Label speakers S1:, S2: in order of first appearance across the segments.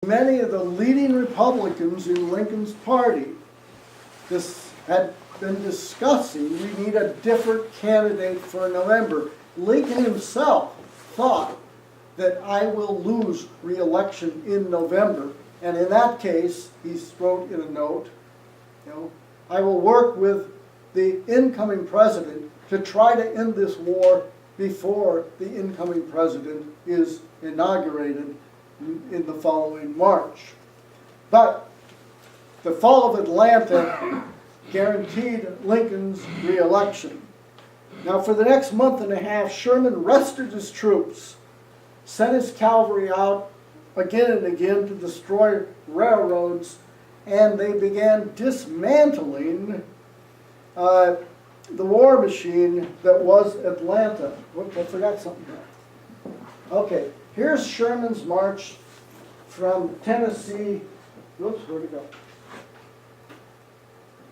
S1: Many of the leading Republicans in Lincoln's party had been discussing we need a different candidate for November. Lincoln himself thought that I will lose re-election in November, and in that case, he wrote in a note, I will work with the incoming president to try to end this war before the incoming president is inaugurated in the following March. But the fall of Atlanta guaranteed Lincoln's re-election. Now for the next month and a half, Sherman rested his troops, sent his cavalry out again and again to destroy railroads, and they began dismantling the war machine that was Atlanta. Whoops, I forgot something there. Okay, here's Sherman's march from Tennessee. Whoops, where'd it go?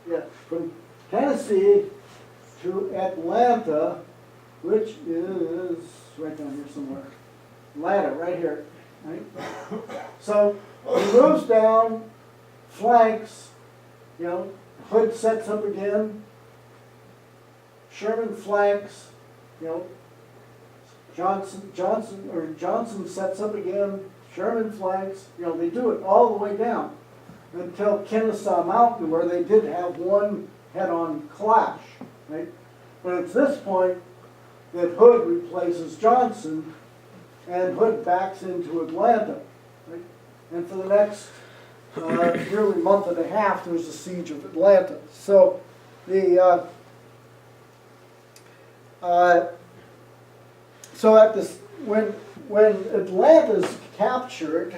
S1: Yeah, from Tennessee to Atlanta, which is right down here somewhere. Atlanta, right here. Right? So he moves down, flanks, Hood sets up again. Sherman flanks, Johnson sets up again, Sherman flanks, they do it all the way down until Kennesaw Mountain, where they did have one head-on clash, right? But it's this point that Hood replaces Johnson, and Hood backs into Atlanta, right? And for the next nearly month and a half, there's the siege of Atlanta. So the so at this, when Atlanta's captured,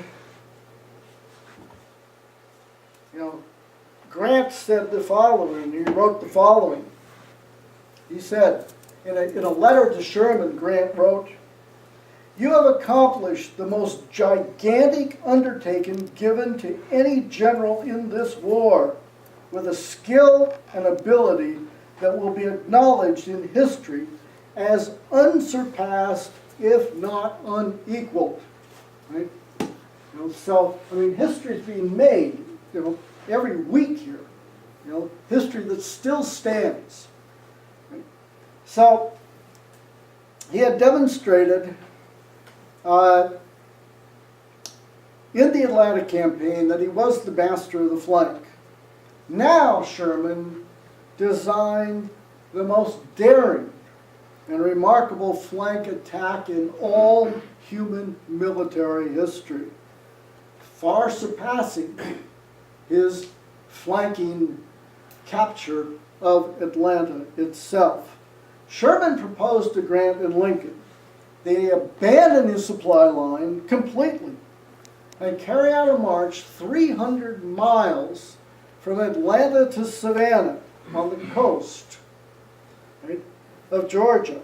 S1: Grant said the following. He wrote the following. He said, in a letter to Sherman, Grant wrote, "You have accomplished the most gigantic undertaking given to any general in this war, with a skill and ability that will be acknowledged in history as unsurpassed, if not unequaled." Right? So, history is being made, every week here. History that still stands. Right? So, he had demonstrated in the Atlanta campaign that he was the master of the flank. Now Sherman designed the most daring and remarkable flank attack in all human military history, far surpassing his flanking capture of Atlanta itself. Sherman proposed to Grant and Lincoln they abandon his supply line completely and carry out a march 300 miles from Atlanta to Savannah on the coast, right, of Georgia,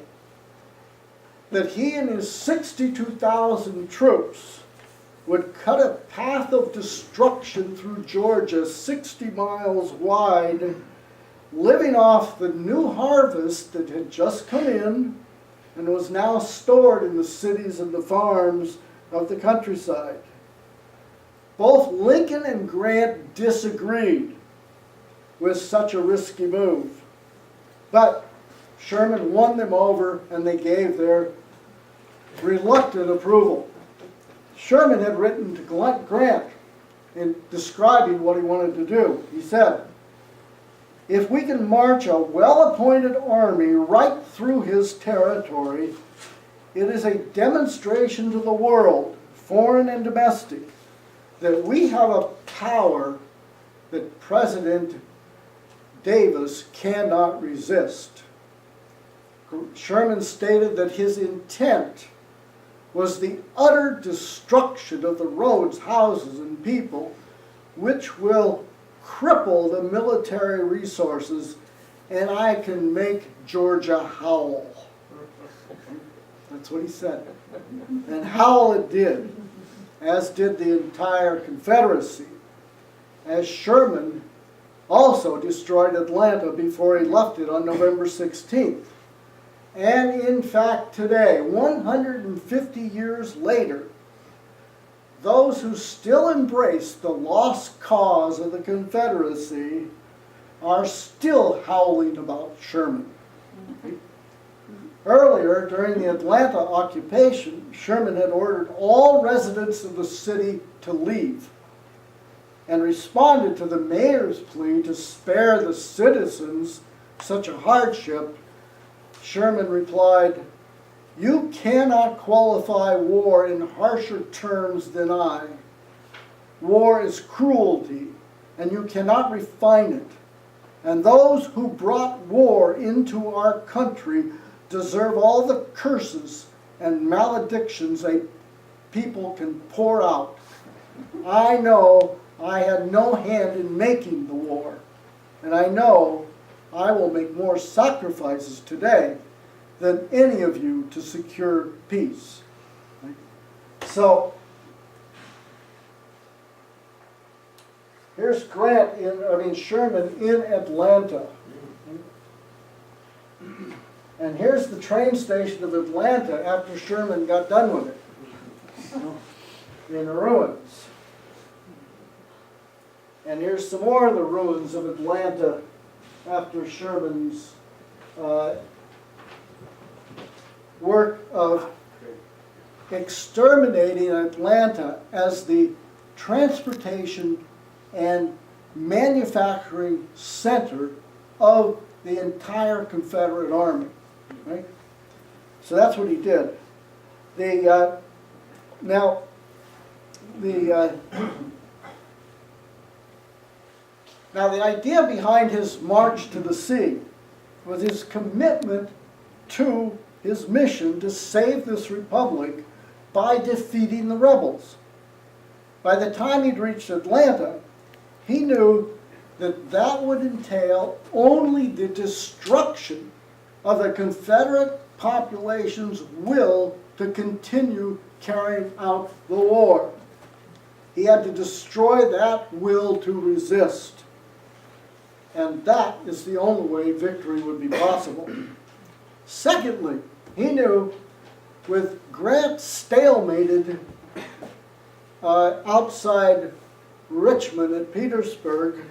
S1: that he and his 62,000 troops would cut a path of destruction through Georgia 60 miles wide, living off the new harvest that had just come in and was now stored in the cities and the farms of the countryside. Both Lincoln and Grant disagreed with such a risky move, but Sherman won them over and they gave their reluctant approval. Sherman had written to Grant in describing what he wanted to do. He said, "If we can march a well-appointed army right through his territory, it is a demonstration to the world, foreign and domestic, that we have a power that President Davis cannot resist." Sherman stated that his intent was the utter destruction of the roads, houses, and people, which will cripple the military resources, and I can make Georgia howl. That's what he said. And howl it did, as did the entire Confederacy, as Sherman also destroyed Atlanta before he left it on November 16th. And in fact today, 150 years later, those who still embrace the lost cause of the Confederacy are still howling about Sherman. Earlier, during the Atlanta occupation, Sherman had ordered all residents of the city to leave, and responded to the mayor's plea to spare the citizens such a hardship. Sherman replied, "You cannot qualify war in harsher terms than I. War is cruelty, and you cannot refine it. And those who brought war into our country deserve all the curses and maledictions a people can pour out. I know I had no hand in making the war, and I know I will make more sacrifices today than any of you to secure peace." So here's Sherman in Atlanta. And here's the train station of Atlanta after Sherman got done with it, in ruins. And here's some more of the ruins of Atlanta after Sherman's work of exterminating Atlanta as the transportation and manufacturing center of the entire Confederate Army. Right? So that's what he did. Now the idea behind his march to the sea was his commitment to his mission to save this republic by defeating the rebels. By the time he'd reached Atlanta, he knew that that would entail only the destruction of the Confederate population's will to continue carrying out the war. He had to destroy that will to resist. And that is the only way victory would be possible. Secondly, he knew with Grant stalemated outside Richmond at Petersburg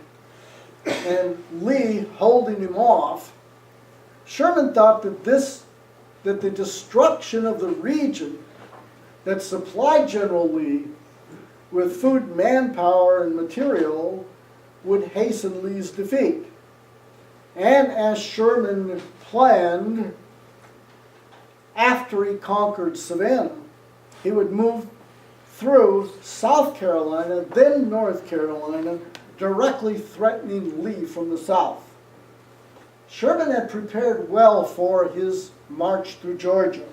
S1: and Lee holding him off, Sherman thought that the destruction of the region that supplied General Lee with food, manpower, and material would hasten Lee's defeat. And as Sherman planned, after he conquered Savannah, he would move through South Carolina, then North Carolina, directly threatening Lee from the south. Sherman had prepared well for his march through Georgia.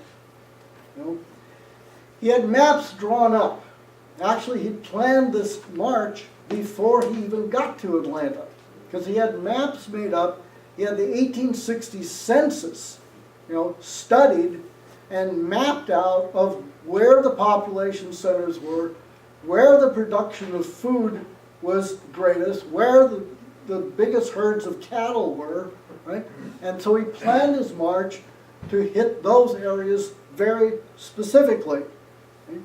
S1: He had maps drawn up. Actually, he planned this march before he even got to Atlanta, because he had maps made up. He had the 1860 census, studied and mapped out of where the population centers were, where the production of food was greatest, where the biggest herds of cattle were, right? And so he planned his march to hit those areas very specifically. Okay?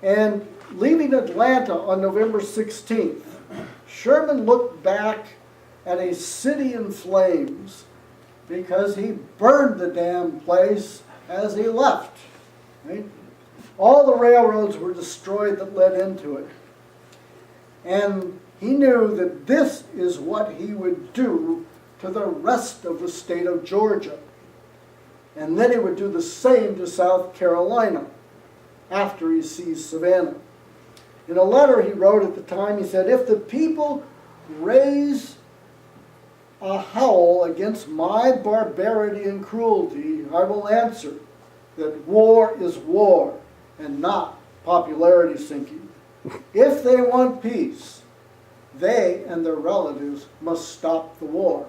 S1: And leaving Atlanta on November 16th, Sherman looked back at a city in flames because he burned the damn place as he left. Right? All the railroads were destroyed that led into it. And he knew that this is what he would do to the rest of the state of Georgia. And then he would do the same to South Carolina after he seized Savannah. In a letter he wrote at the time, he said, "If the people raise a howl against my barbarity and cruelty, I will answer that war is war and not popularity sinking. If they want peace, they and their relatives must stop the war."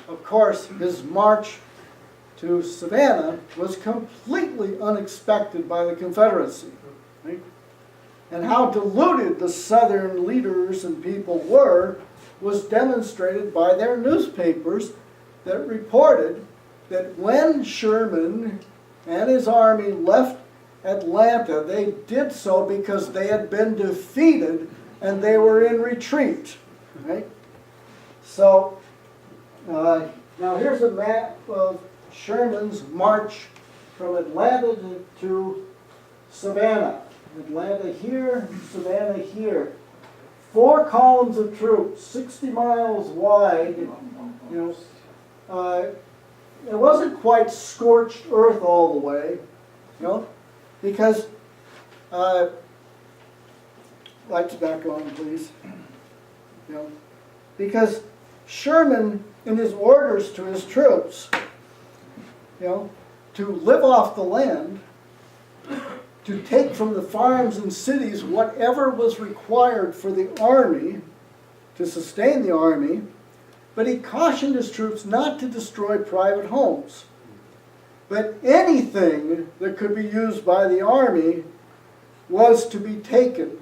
S1: Of course, his march to Savannah was completely unexpected by the Confederacy. Right? And how deluded the Southern leaders and people were was demonstrated by their newspapers that reported that when Sherman and his army left Atlanta. They did so because they had been defeated and they were in retreat. Right? So, now here's a map of Sherman's march from Atlanta to Savannah. Atlanta here, Savannah here. 4 columns of troops, 60 miles wide. You know, it wasn't quite scorched earth all the way, you know, because lights back on, please. You know, because Sherman, in his orders to his troops, you know, to live off the land, to take from the farms and cities whatever was required for the army, to sustain the army, but he cautioned his troops not to destroy private homes. But anything that could be used by the army was to be taken.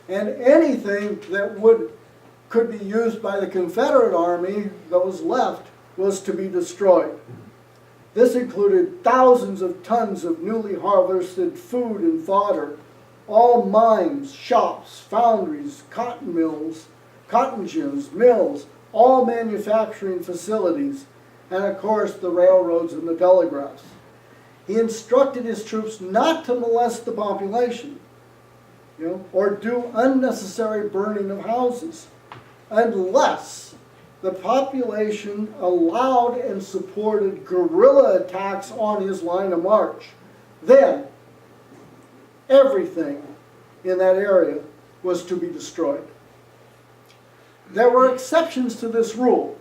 S1: And anything that could be used by the Confederate army that was left was to be destroyed. This included thousands of tons of newly harvested food and fodder, all mines, shops, foundries, cotton mills, cotton gins, mills, all manufacturing facilities, and of course the railroads and the telegraphs. He instructed his troops not to molest the population, you know, or do unnecessary burning of houses, unless the population allowed and supported guerrilla attacks on his line of march. Then, everything in that area was to be destroyed. There were exceptions to this rule.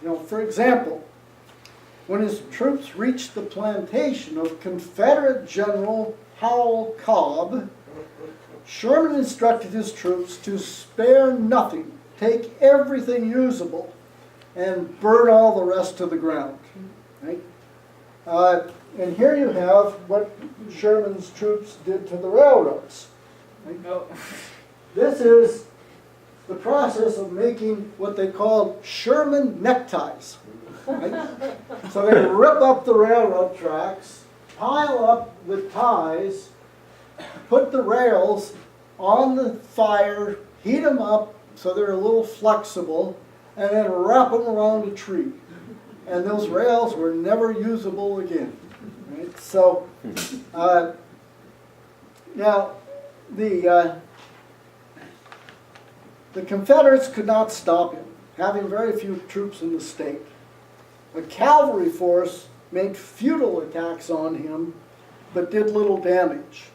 S1: You know, for example, when his troops reached the plantation of Confederate General Howell Cobb, Sherman instructed his troops to spare nothing, take everything usable, and burn all the rest to the ground. Right? And here you have what Sherman's troops did to the railroads. Right? This is the process of making what they called Sherman neckties. Right? So they rip up the railroad tracks, pile up the ties, put the rails on the fire, heat them up so they're a little flexible, and then wrap them around a tree. And those rails were never usable again. Right? So, now, the Confederates could not stop him, having very few troops in the state. A cavalry force made futile attacks on him, but did little damage.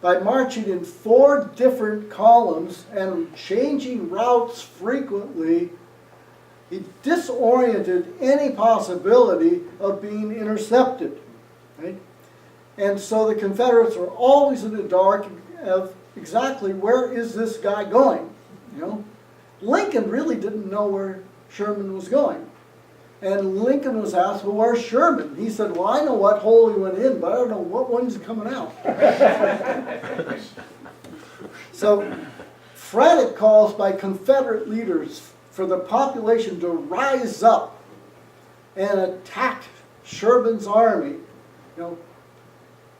S1: By marching in 4 different columns and changing routes frequently, he disoriented any possibility of being intercepted. Right? And so the Confederates were always in the dark of exactly where is this guy going. You know, Lincoln really didn't know where Sherman was going. And Lincoln was asked, well, where's Sherman? He said, well, I know what hole he went in, but I don't know what one's coming out. So, frantic calls by Confederate leaders for the population to rise up and attack Sherman's army. You know,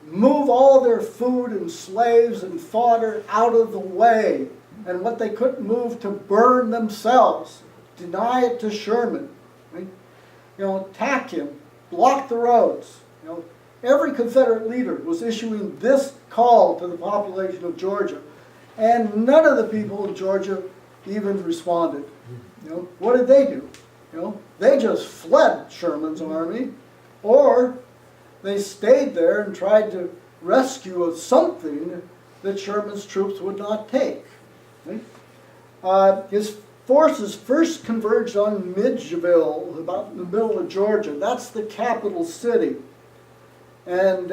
S1: move all their food and slaves and fodder out of the way. And what they couldn't move to burn themselves. Deny it to Sherman. Right? You know, attack him, block the roads. You know, every Confederate leader was issuing this call to the population of Georgia, and none of the people of Georgia even responded. You know, what did they do? You know, they just fled Sherman's army, or they stayed there and tried to rescue something that Sherman's troops would not take. Right? His forces first converged on Midgeville, about in the middle of Georgia. That's the capital city. And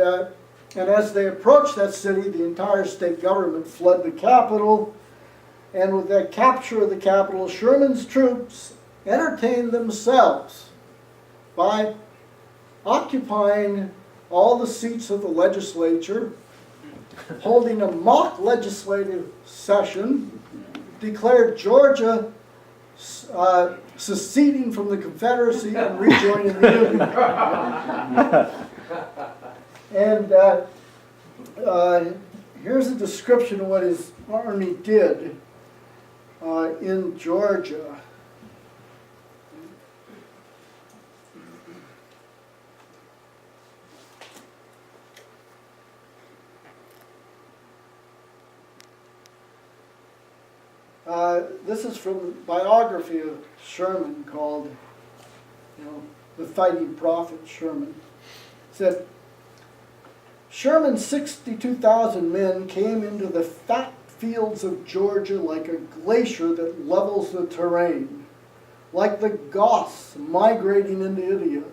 S1: as they approached that city, the entire state government fled the capital. And with the capture of the capital, Sherman's troops entertained themselves by occupying all the seats of the legislature, holding a mock legislative session, declared Georgia seceding from the Confederacy and rejoining the Union. And Here's a description of what his army did in Georgia. This is from a biography of Sherman called, The Fighting Prophet Sherman. It said, Sherman's 62,000 men came into the fat fields of Georgia like a glacier that levels the terrain, like the Goths migrating into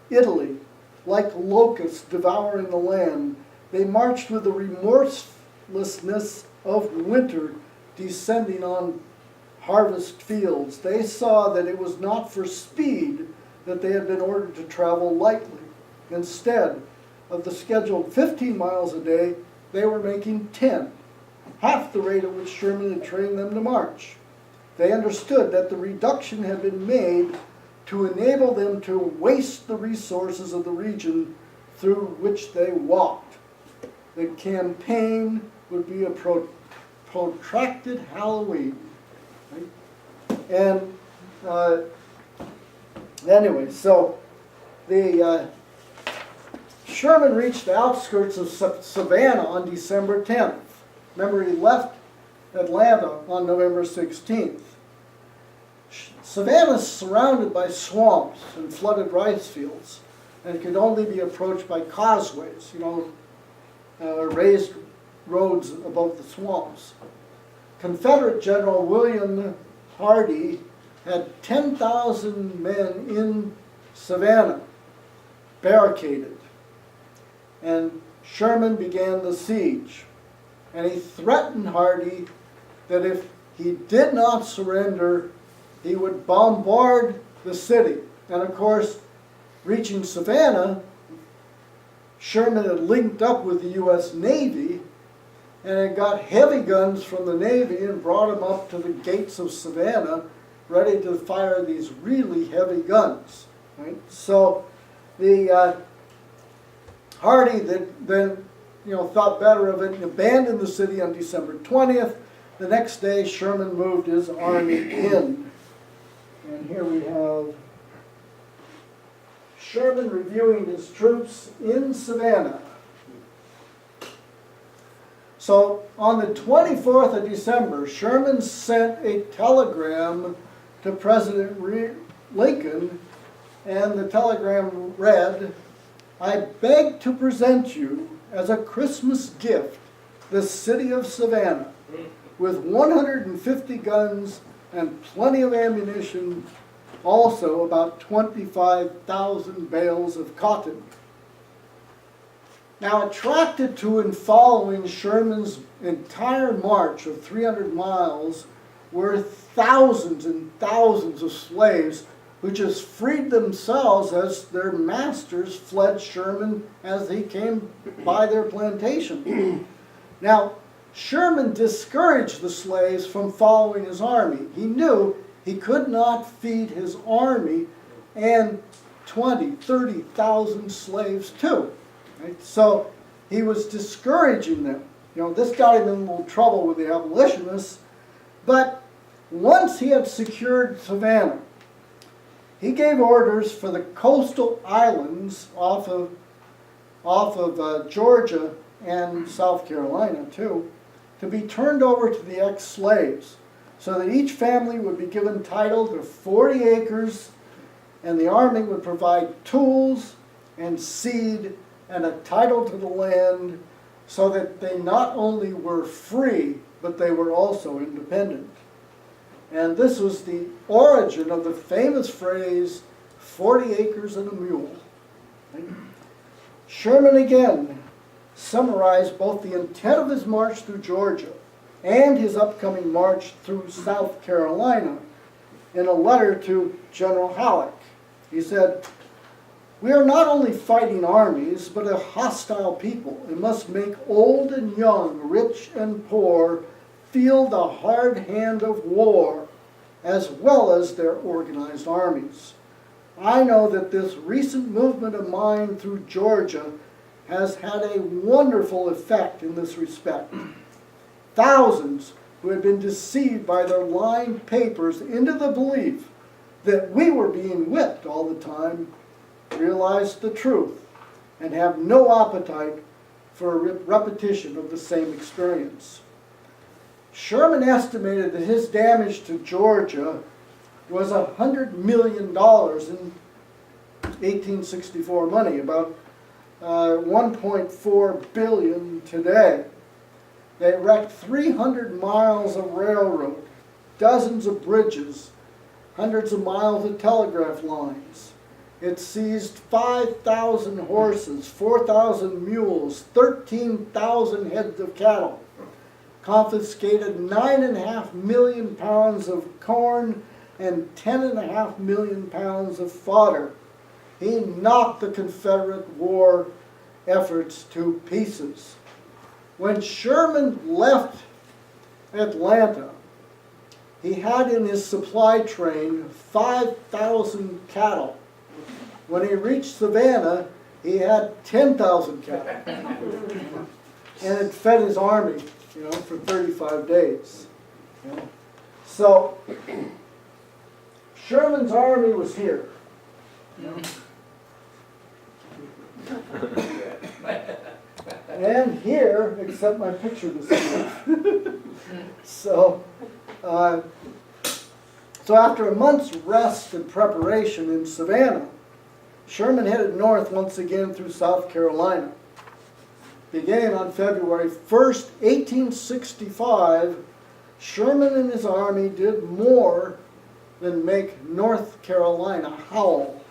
S1: Italy, like locusts devouring the land. They marched with the remorselessness of winter descending on harvest fields. They saw that it was not for speed that they had been ordered to travel lightly. Instead of the scheduled 15 miles a day, they were making 10, half the rate at which Sherman had trained them to march. They understood that the reduction had been made to enable them to waste the resources of the region through which they walked. The campaign would be a protracted Halloween. Right? And anyway, so the Sherman reached the outskirts of Savannah on December 10th. Remember, he left Atlanta on November 16th. Savannah is surrounded by swamps and flooded rice fields, and it could only be approached by causeways, raised roads above the swamps. Confederate General William Hardee had 10,000 men in Savannah, barricaded, and Sherman began the siege. And he threatened Hardee that if he did not surrender, he would bombard the city. And of course, reaching Savannah, Sherman had linked up with the U.S. Navy and had got heavy guns from the Navy and brought them up to the gates of Savannah, ready to fire these really heavy guns. Right? So the Hardee then thought better of it and abandoned the city on December 20th. The next day, Sherman moved his army in. And here we have Sherman reviewing his troops in Savannah. So on the 24th of December, Sherman sent a telegram to President Lincoln, and the telegram read, "I beg to present you as a Christmas gift the city of Savannah with 150 guns and plenty of ammunition, also about 25,000 bales of cotton." Now, attracted to and following Sherman's entire march of 300 miles were thousands and thousands of slaves who just freed themselves as their masters fled Sherman as he came by their plantation. Now, Sherman discouraged the slaves from following his army. He knew he could not feed his army and 20, 30,000 slaves too. Right? So he was discouraging them. This got him in a little trouble with the abolitionists. But once he had secured Savannah, he gave orders for the coastal islands off of Georgia and South Carolina too, to be turned over to the ex-slaves, so that each family would be given title to 40 acres, and the army would provide tools and seed and a title to the land, so that they not only were free, but they were also independent. And this was the origin of the famous phrase, 40 acres and a mule. Sherman again summarized both the intent of his march through Georgia and his upcoming march through South Carolina in a letter to General Halleck. He said, "We are not only fighting armies, but a hostile people, and must make old and young, rich and poor, feel the hard hand of war, as well as their organized armies. I know that this recent movement of mine through Georgia has had a wonderful effect in this respect. Thousands who had been deceived by their lying papers into the belief that we were being whipped all the time realized the truth and have no appetite for a repetition of the same experience. Sherman estimated that his damage to Georgia was $100 million in 1864 money, about 1.4 billion today. They wrecked 300 miles of railroad, dozens of bridges, hundreds of miles of telegraph lines. It seized 5,000 horses, 4,000 mules, 13,000 heads of cattle, confiscated 9.5 million pounds of corn and 10.5 million pounds of fodder. He knocked the Confederate war efforts to pieces. When Sherman left Atlanta, he had in his supply train 5,000 cattle. When he reached Savannah, he had 10,000 cattle. And it fed his army, for 35 days. So, Sherman's army was here. And here, except my picture this year. So after a month's rest and preparation in Savannah, Sherman headed north once again through South Carolina. Beginning on February 1st, 1865, Sherman and his army did more than make North Carolina howl.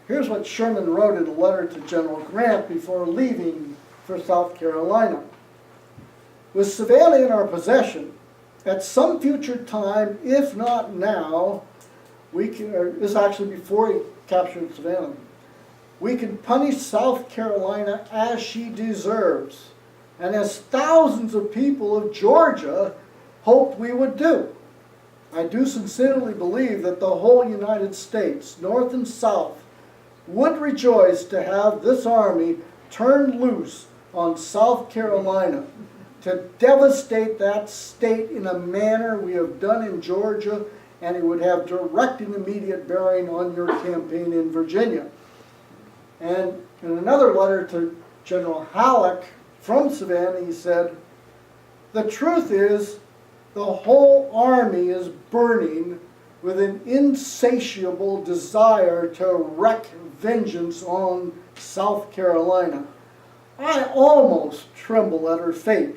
S1: Here's what Sherman wrote in a letter to General Grant before leaving for South Carolina. With Savannah in our possession, at some future time, if not now, we can, this is actually before he captured Savannah, we can punish South Carolina as she deserves, and as thousands of people of Georgia hoped we would do. I do sincerely believe that the whole United States, North and South, would rejoice to have this army turned loose on South Carolina to devastate that state in a manner we have done in Georgia, and it would have direct and immediate bearing on your campaign in Virginia. And in another letter to General Halleck from Savannah, he said, "The truth is, the whole army is burning with an insatiable desire to wreak vengeance on South Carolina. I almost tremble at her fate,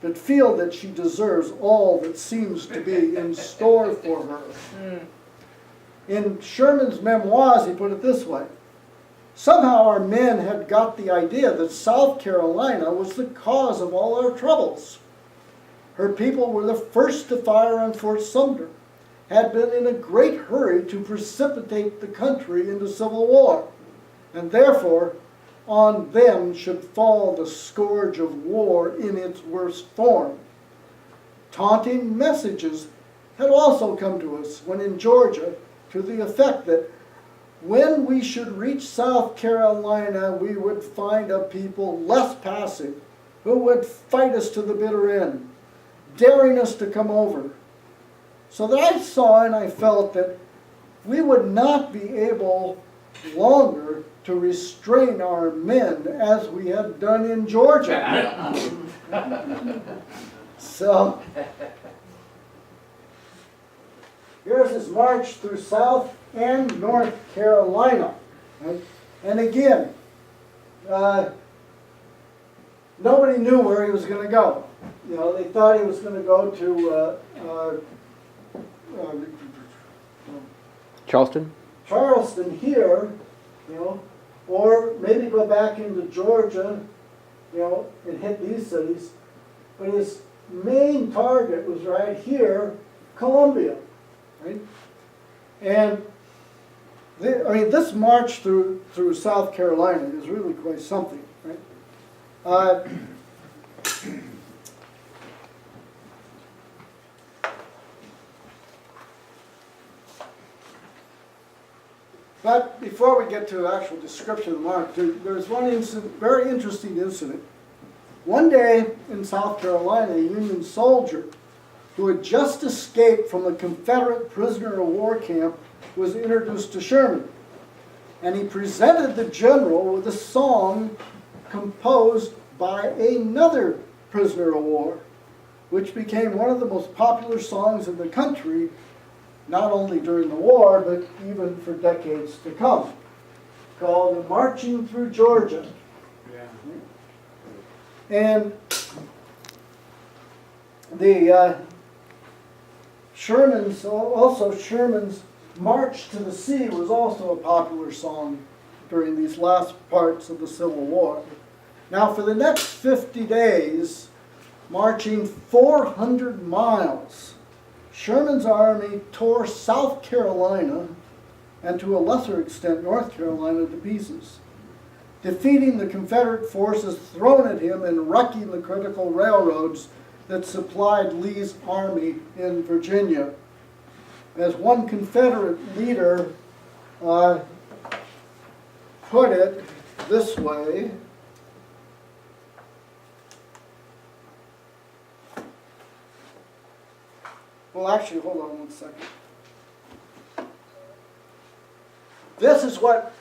S1: but feel that she deserves all that seems to be in store for her." In Sherman's memoirs, he put it this way: "Somehow our men had got the idea that South Carolina was the cause of all our troubles. Her people were the first to fire on Fort Sumter, had been in a great hurry to precipitate the country into civil war, and therefore on them should fall the scourge of war in its worst form. Taunting messages had also come to us when in Georgia to the effect that when we should reach South Carolina, we would find a people less passive, who would fight us to the bitter end, daring us to come over. So that I saw and I felt that we would not be able longer to restrain our men as we had done in Georgia." So, here's his march through South and North Carolina. Right? And again, nobody knew where he was going to go. They thought he was going to go to Charleston here, or maybe go back into Georgia, and hit these cities. But his main target was right here, Columbia, right? And this march through South Carolina is really quite something, right? But before we get to the actual description of the march, there's one incident, very interesting incident. One day in South Carolina, a Union soldier who had just escaped from a Confederate prisoner of war camp was introduced to Sherman. And he presented the general with a song composed by another prisoner of war, which became one of the most popular songs in the country, not only during the war, but even for decades to come, called Marching Through Georgia. Yeah. And the Sherman's March to the Sea was also a popular song during these last parts of the Civil War. Now for the next 50 days, marching 400 miles, Sherman's army tore South Carolina, and to a lesser extent North Carolina, to pieces, defeating the Confederate forces thrown at him and wrecking the critical railroads that supplied Lee's army in Virginia. As one Confederate leader put it this way, well, actually, hold on one second. This is what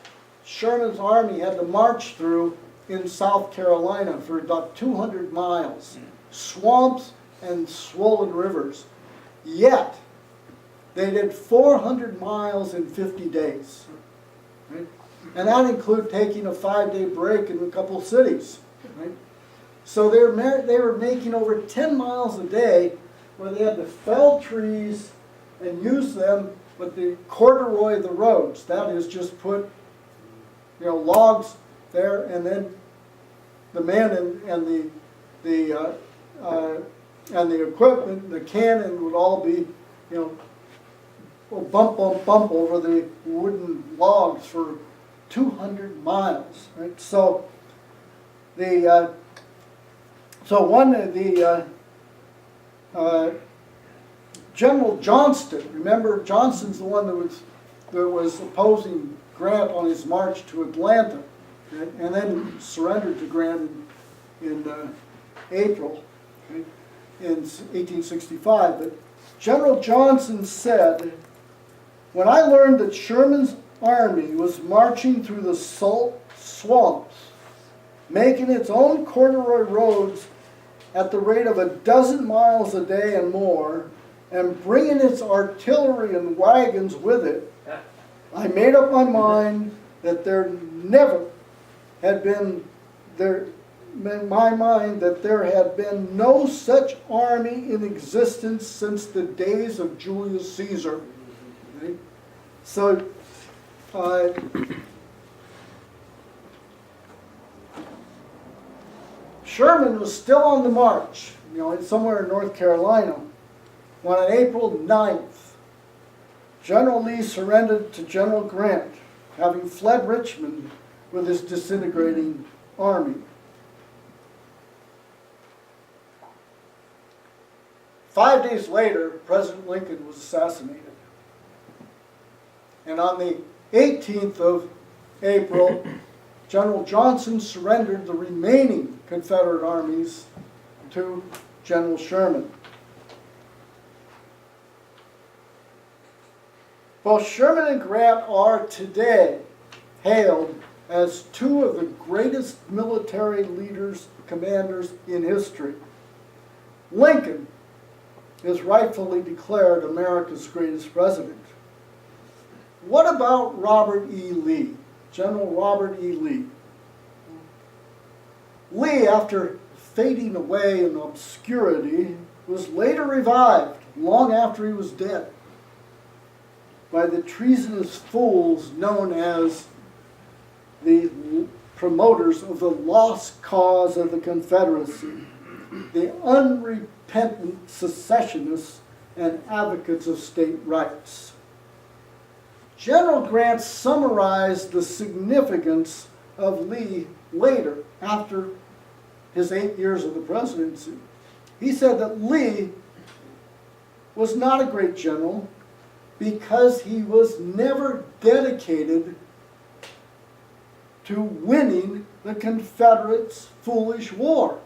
S1: Sherman's army had to march through in South Carolina for about 200 miles. Swamps and swollen rivers. Yet, they did 400 miles in 50 days. Right? And that included taking a 5-day break in a couple cities. Right? So they were making over 10 miles a day, where they had to fell trees and use them with the corduroy the roads. That is, just put logs there, and then the men and the equipment, the cannon would all be bump over the wooden logs for 200 miles. Right? So General Johnston, remember Johnston's the one that was opposing Grant on his march to Atlanta, right? And then surrendered to Grant in April, right? In 1865. But General Johnston said, "When I learned that Sherman's army was marching through the salt swamps, making its own corduroy roads at the rate of 12 miles a day and more, and bringing its artillery and wagons with it, I made up my mind that there had been no such army in existence since the days of Julius Caesar." Right? So, Sherman was still on the march, somewhere in North Carolina, when on April 9th, General Lee surrendered to General Grant, having fled Richmond with his disintegrating army. 5 days later, President Lincoln was assassinated. And on the 18th of April, General Johnson surrendered the remaining Confederate armies to General Sherman. Both Sherman and Grant are today hailed as two of the greatest military leaders, commanders in history. Lincoln is rightfully declared America's greatest president. What about Robert E. Lee? General Robert E. Lee. Lee, after fading away in obscurity, was later revived, long after he was dead, by the treasonous fools known as the promoters of the lost cause of the Confederacy, the unrepentant secessionists and advocates of state rights. General Grant summarized the significance of Lee later, after his 8 years of the presidency. He said that Lee was not a great general, because he was never dedicated to winning the Confederates' foolish war.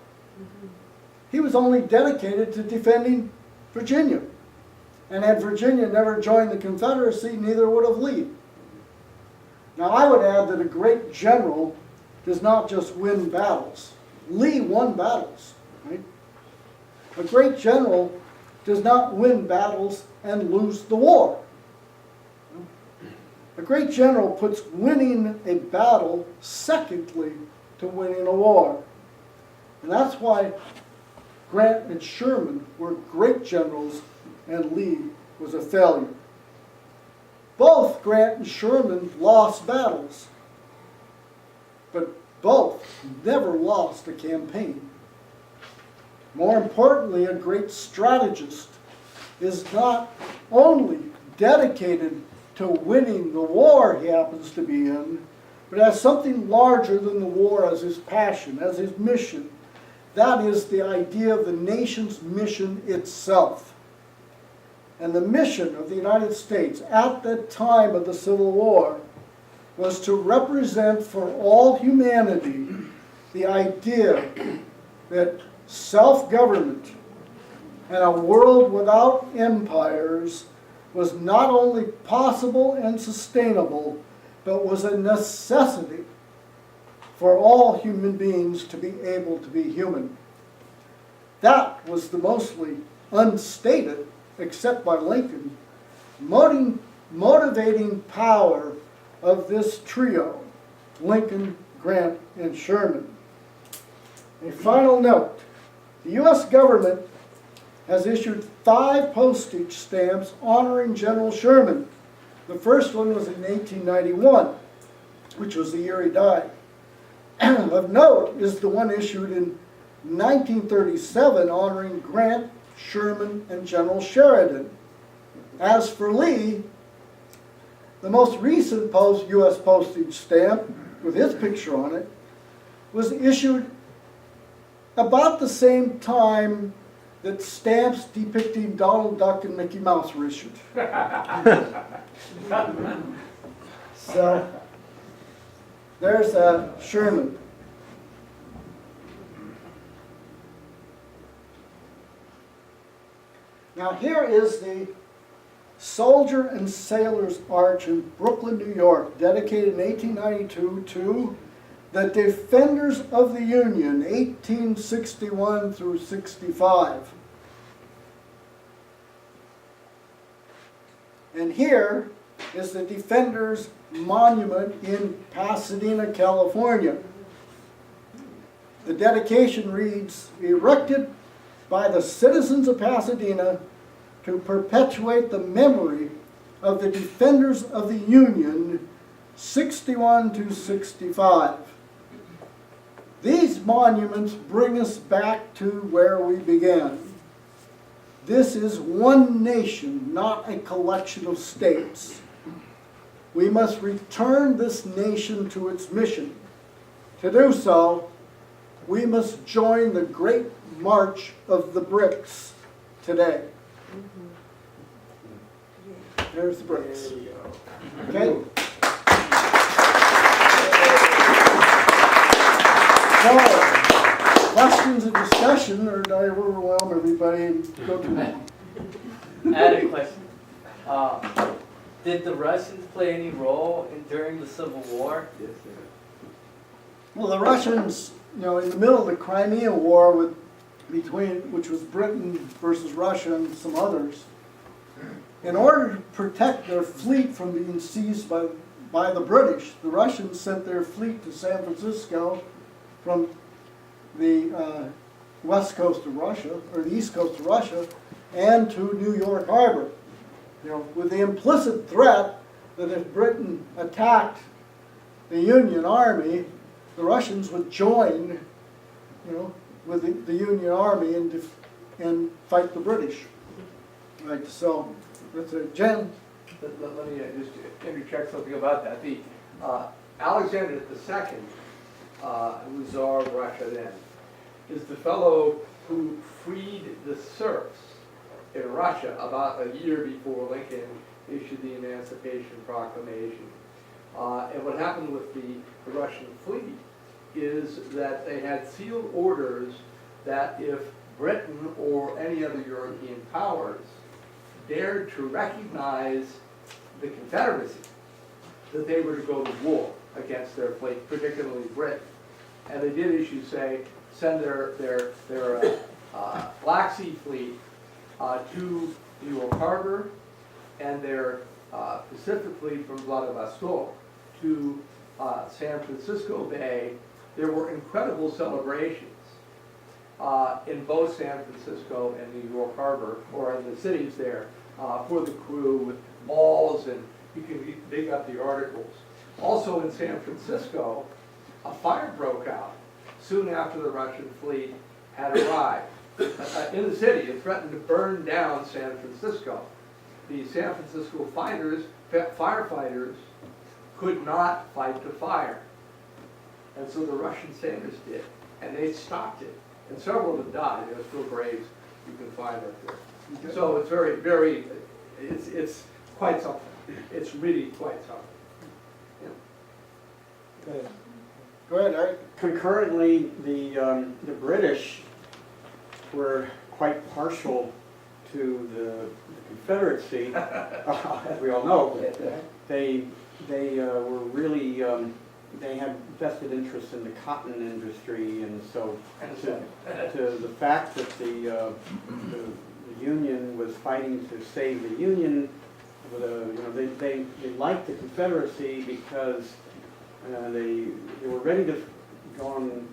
S1: He was only dedicated to defending Virginia. And had Virginia never joined the Confederacy, neither would have Lee. Now I would add that a great general does not just win battles. Lee won battles, right? A great general does not win battles and lose the war. A great general puts winning a battle secondly to winning a war. And that's why Grant and Sherman were great generals and Lee was a failure. Both Grant and Sherman lost battles, but both never lost a campaign. More importantly, a great strategist is not only dedicated to winning the war he happens to be in, but has something larger than the war as his passion, as his mission. That is the idea of the nation's mission itself. And the mission of the United States at the time of the Civil War was to represent for all humanity the idea that self-government and a world without empires was not only possible and sustainable, but was a necessity for all human beings to be able to be human. That was the mostly unstated, except by Lincoln, motivating power of this trio, Lincoln, Grant, and Sherman. A final note, the U.S. government has issued 5 postage stamps honoring General Sherman. The first one was in 1891, which was the year he died. Of note is the one issued in 1937 honoring Grant, Sherman, and General Sheridan. As for Lee, the most recent U.S. postage stamp, with his picture on it, was issued about the same time that stamps depicting Donald Duck and Mickey Mouse were issued. So, there's Sherman. Now here is the Soldier and Sailor's Arch in Brooklyn, New York, dedicated in 1892 to the Defenders of the Union, 1861 through 65. And here is the Defenders Monument in Pasadena, California. The dedication reads, erected by the citizens of Pasadena to perpetuate the memory of the Defenders of the Union, 61 to 65. These monuments bring us back to where we began. This is one nation, not a collection of states. We must return this nation to its mission. To do so, we must join the great march of the bricks today. There's the bricks.
S2: There you go.
S1: Okay? So, questions and discussion, or did I overwhelm everybody and go too long?
S3: I had a question. Did the Russians play any role during the Civil War?
S2: Yes, sir.
S1: Well, the Russians, in the middle of the Crimea War, which was Britain versus Russia and some others, in order to protect their fleet from being seized by the British, the Russians sent their fleet to San Francisco from the west coast of Russia, or the east coast of Russia, and to New York Harbor. With the implicit threat that if Britain attacked the Union Army, the Russians would join, with the Union Army and fight the British. Right. So, that's a Jen.
S2: Let me just interject something about that. The Alexander II, who was Tsar of Russia then, is the fellow who freed the serfs in Russia about a year before Lincoln issued the Emancipation Proclamation. And what happened with the Russian fleet is that they had sealed orders that if Britain or any other European powers dared to recognize the Confederacy, that they were to go to war against their fleet, particularly Britain. And they did issue, send their Black Sea fleet to New York Harbor, and their Pacific fleet from Vladivostok to San Francisco Bay. There were incredible celebrations in both San Francisco and New York Harbor, or in the cities there, for the crew, with balls, and you can dig up the articles. Also in San Francisco, a fire broke out soon after the Russian fleet had arrived in the city. It threatened to burn down San Francisco. The San Francisco firefighters could not fight the fire. And so the Russian sailors did, and they stopped it. And several of them died. There are still graves you can find up there. So it's very, very, it's quite something. It's really quite something. Yeah.
S1: Go ahead, Eric.
S4: Concurrently, the British were quite partial to the Confederacy, as we all know. They were really, they had vested interest in the cotton industry, and so to the fact that the Union was fighting to save the Union, they liked the Confederacy because they were ready to go on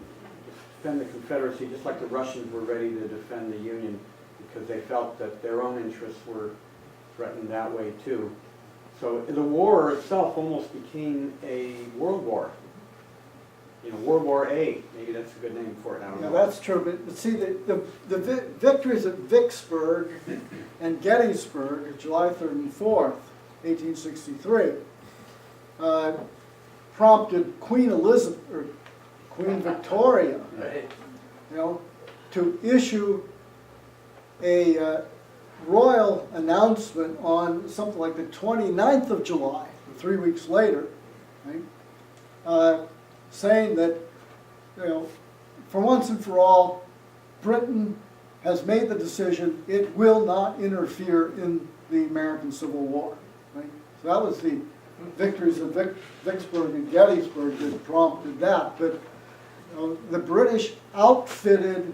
S4: defend the Confederacy, just like the Russians were ready to defend the Union, because they felt that their own interests were threatened that way too. So the war itself almost became a world war. World War A, maybe that's a good name for it, I don't know.
S1: Yeah, that's true, but see, the victories at Vicksburg and Gettysburg, July 3rd and 4th, 1863, prompted Queen Elizabeth, or Queen Victoria, to issue a royal announcement on something like the 29th of July, 3 weeks later, right? Saying that, for once and for all, Britain has made the decision it will not interfere in the American Civil War. Right? So that was the victories of Vicksburg and Gettysburg that prompted that. But the British outfitted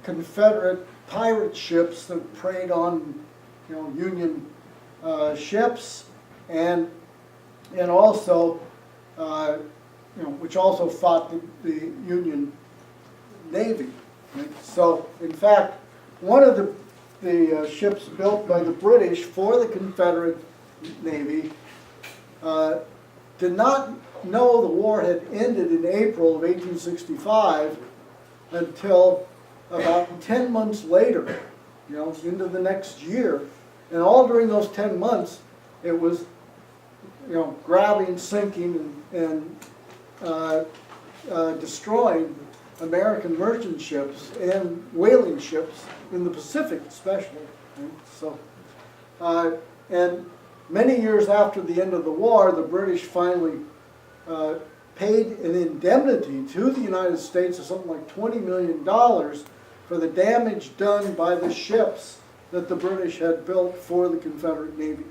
S1: Confederate pirate ships that preyed on, Union ships, and also, which also fought the Union Navy. Right? So, in fact, one of the ships built by the British for the Confederate Navy did not know the war had ended in April of 1865 until about 10 months later, into the next year. And all during those 10 months, it was, grabbing, sinking, and destroying American merchant ships and whaling ships in the Pacific especially. Right? So, and many years after the end of the war, the British finally paid an indemnity to the United States of something like $20 million for the damage done by the ships that the British had built for the Confederate Navy.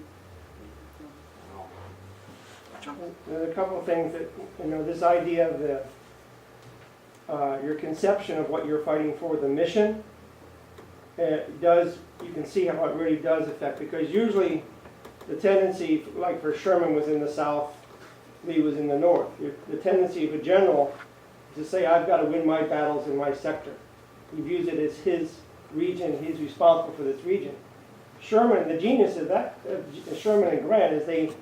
S5: There's a couple of things that, this idea of your conception of what you're fighting for, the mission, you can see how it really does affect, because usually the tendency, like for Sherman was in the South, Lee was in the North. The tendency of a general is to say, I've got to win my battles in my sector. He views it as his region, he's responsible for this region. Sherman, the genius of that, Sherman and Grant, is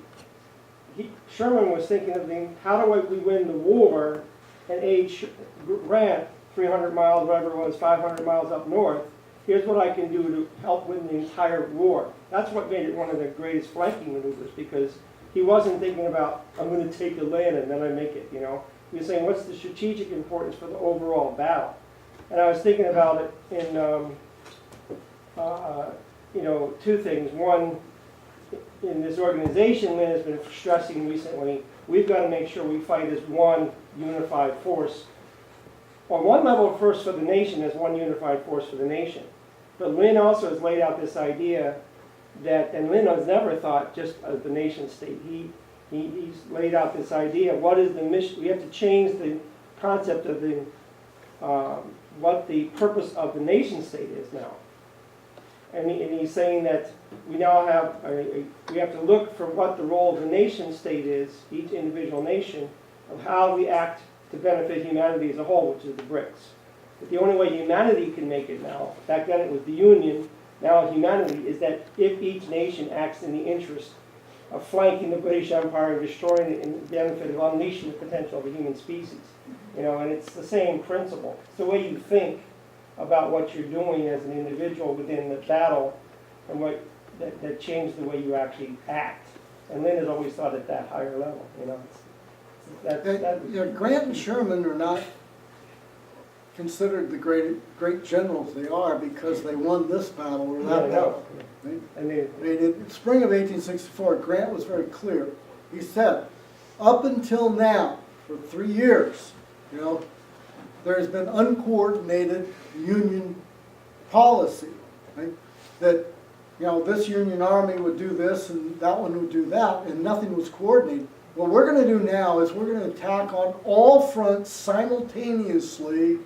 S5: Sherman was thinking of how do we win the war and aid Grant 300 miles, whatever it was, 500 miles up north. Here's what I can do to help win the entire war. That's what made it one of the greatest flanking maneuvers, because he wasn't thinking about, I'm going to take the land and then I make it, He was saying, what's the strategic importance for the overall battle? And I was thinking about it in, two things. One, in this organization, Lynn has been stressing recently, we've got to make sure we fight as one unified force. On one level, first for the nation, as one unified force for the nation. But Lynn also has laid out this idea that, and Lynn has never thought just of the nation state. He's laid out this idea, what is the mission? We have to change the concept of the, what the purpose of the nation state is now. And he's saying that we now have, we have to look for what the role of the nation state is, each individual nation, of how we act to benefit humanity as a whole, which is the BRICS. But the only way humanity can make it now, back then it was the Union, now humanity, is that if each nation acts in the interest of flanking the British Empire and destroying it in the benefit of unleashing the potential of the human species. You know, and it's the same principle. It's the way you think about what you're doing as an individual within the battle and what that changed the way you actually act. And Lynn has always thought at that higher level, you know.
S1: Grant and Sherman are not considered the great generals they are because they won this battle or that battle. Right? I mean, in spring of 1864, Grant was very clear. He said, up until now, for 3 years, you know, there has been uncoordinated Union policy, right? That, you know, this Union Army would do this and that one would do that, and nothing was coordinated. What we're going to do now is we're going to attack on all fronts simultaneously.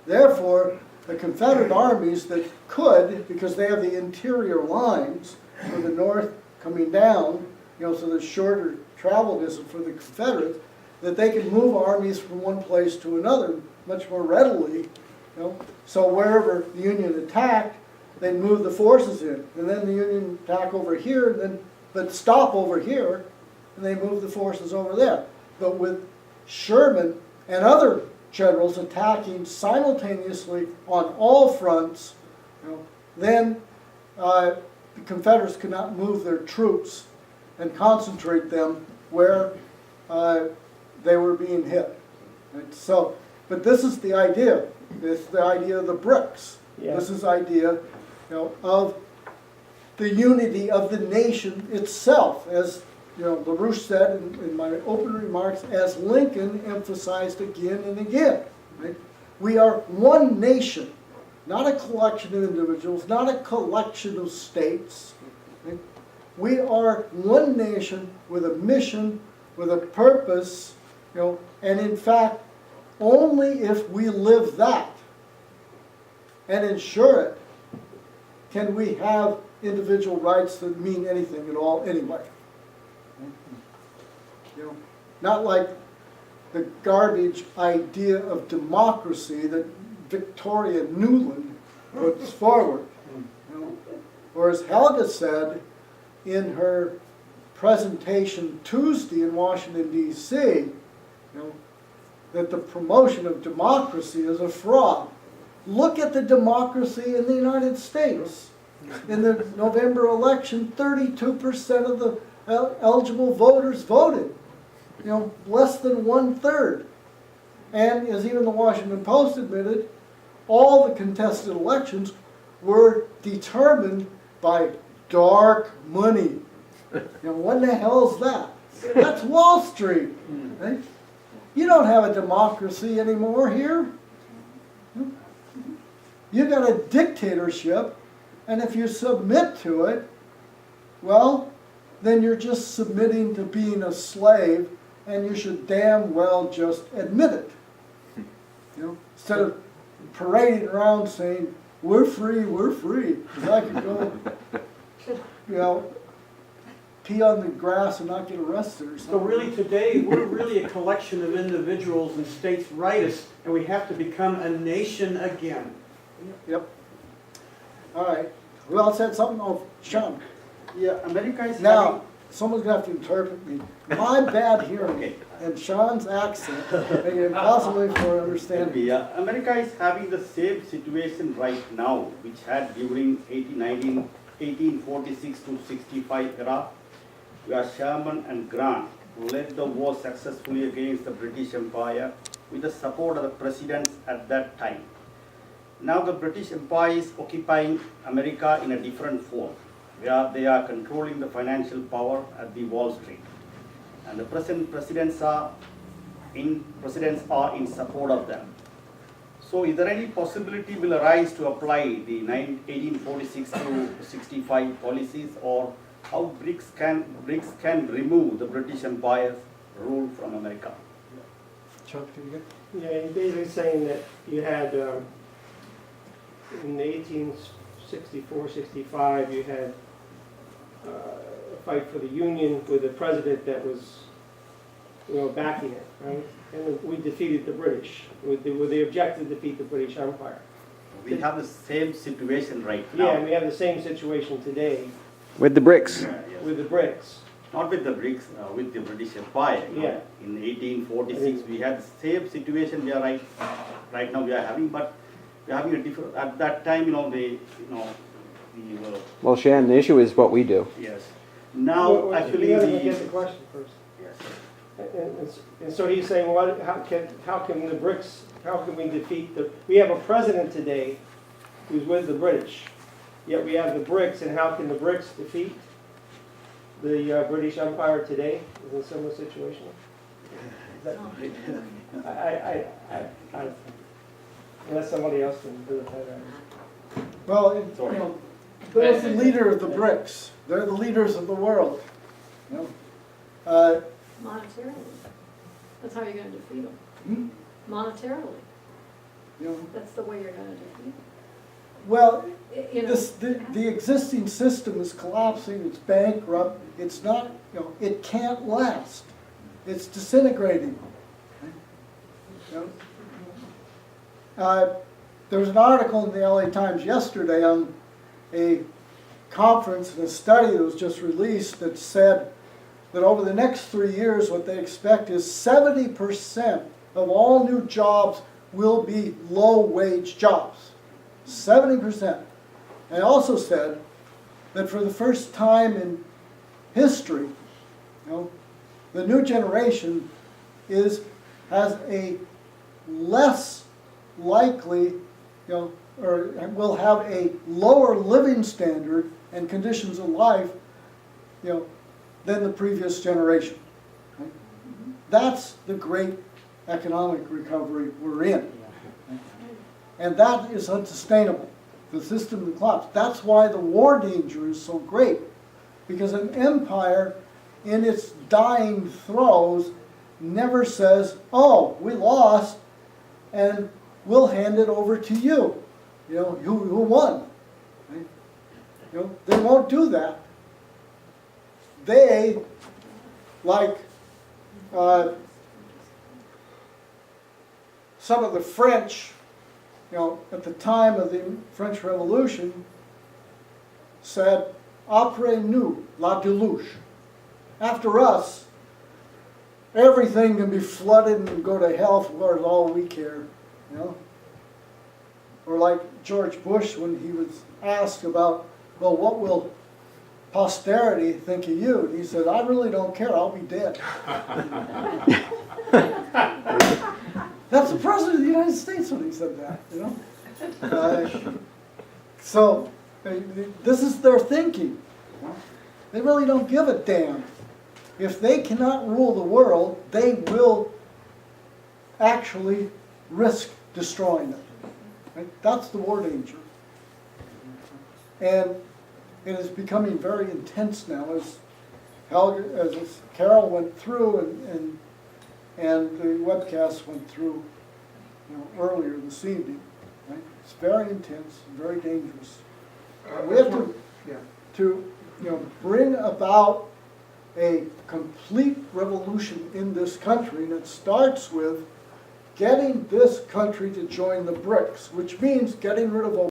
S1: Therefore, the Confederate armies that could, because they have the interior lines for the North coming down, you know, so there's shorter travel distance for the Confederates, that they can move armies from one place to another much more readily, you know. So wherever the Union attacked, they'd move the forces in, and then the Union attack over here, and then but stop over here, and they move the forces over there. But with Sherman and other generals attacking simultaneously on all fronts, you know, then the Confederates could not move their troops and concentrate them where they were being hit. Right? So, but this is the idea. It's the idea of the BRICS. Yeah. This is the idea, you know, of the unity of the nation itself, as you know, LaRouche said in my opening remarks, as Lincoln emphasized again and again. Right? We are one nation, not a collection of individuals, not a collection of states. Right? We are one nation with a mission, with a purpose, you know, and in fact, only if we live that and ensure it can we have individual rights that mean anything at all anyway. You know, not like the garbage idea of democracy that Victoria Newland puts forward. You know? Or as Helga said in her presentation Tuesday in Washington, D.C., you know, that the promotion of democracy is a fraud. Look at the democracy in the United States. In the November election, 32% of the eligible voters voted. You know, less than 1/3. And as even the Washington Post admitted, all the contested elections were determined by dark money. You know, what the hell is that? That's Wall Street. Right? You don't have a democracy anymore here. You've got a dictatorship, and if you submit to it, well, then you're just submitting to being a slave, and you should damn well just admit it. You know, instead of parading around saying, we're free, we're free. Because I could go, you know, pee on the grass and not get arrested or something.
S4: So really today, we're really a collection of individuals and states' rights, and we have to become a nation again.
S1: Yep. All right. Who else had something? Oh, Sean.
S6: Yeah, America is
S1: Now, someone's going to have to interpret me. My bad hearing and Sean's accent make it impossible for understanding.
S6: America is having the same situation right now, which had during 1846 to 65 era, where Sherman and Grant led the war successfully against the British Empire with the support of the presidents at that time. Now the British Empire is occupying America in a different form. where they are controlling the financial power at the Wall Street. And the present presidents are in support of them. So is there any possibility will arise to apply the 1846 to 65 policies, or how BRICS can remove the British Empire's rule from America?
S1: Chuck, do you get?
S5: Yeah, he's basically saying that you had, in the 1864, 65, you had a fight for the Union with a president that was, backing it, right? And we defeated the British, with the objective to defeat the British Empire.
S6: We have the same situation right
S5: Yeah,
S6: now.
S5: and we have the same situation today
S7: With the BRICS.
S6: Yes.
S5: with the BRICS.
S6: Not with the BRICS, with the British Empire.
S5: Yeah.
S6: In 1846, we had the same situation we are right now we are having, but we are having a different, at that time, we were,
S7: Well, Shan, the issue is what we do.
S6: yes. Now,
S5: Well,
S6: actually,
S5: you gotta get the question first.
S6: yes.
S5: And so he's saying, how can the BRICS, how can we defeat we have a president today who's with the British, yet we have the BRICS, and how can the BRICS defeat the British Empire today? Is it a similar situation? Is that- unless somebody else can do it better.
S1: Well,
S6: Sorry.
S1: they're the leader of the BRICS. They're the leaders of the world. You know?
S8: Monetarily. That's how you're gonna defeat them.
S1: Hmm?
S8: Monetarily.
S1: You know,
S8: That's the way you're gonna defeat them.
S1: well,
S8: You know,
S1: the existing system is collapsing, it's bankrupt, it's not, it can't last. It's disintegrating. You know? There was an article in the LA Times yesterday on a conference and a study that was just released that said that over the next 3 years, what they expect is 70% of all new jobs will be low-wage jobs. 70%. They also said that for the first time in history, the new generation has a less likely, or will have a lower living standard and conditions of life, than the previous generation. Right? That's the great economic recovery we're in. And that is unsustainable. The system will collapse. That's why the war danger is so great. Because an empire in its dying throes never says, oh, we lost and we'll hand it over to you. Who won. Right? They won't do that. They, like some of the French, at the time of the French Revolution, said, après nous, la deluge. After us, everything can be flooded and go to hell for all we care. Or like George Bush when he was asked about, well, what will posterity think of you? And he said, I really don't care, I'll be dead. That's the President of the United States when he said that, So, this is their thinking. They really don't give a damn. If they cannot rule the world, they will actually risk destroying it. Right? That's the war danger. And it is becoming very intense now as Carol went through and the webcast went through earlier this evening. Right? It's very intense, very dangerous. We have to bring about a complete revolution in this country, and it starts with getting this country to join the BRICS, which means getting rid of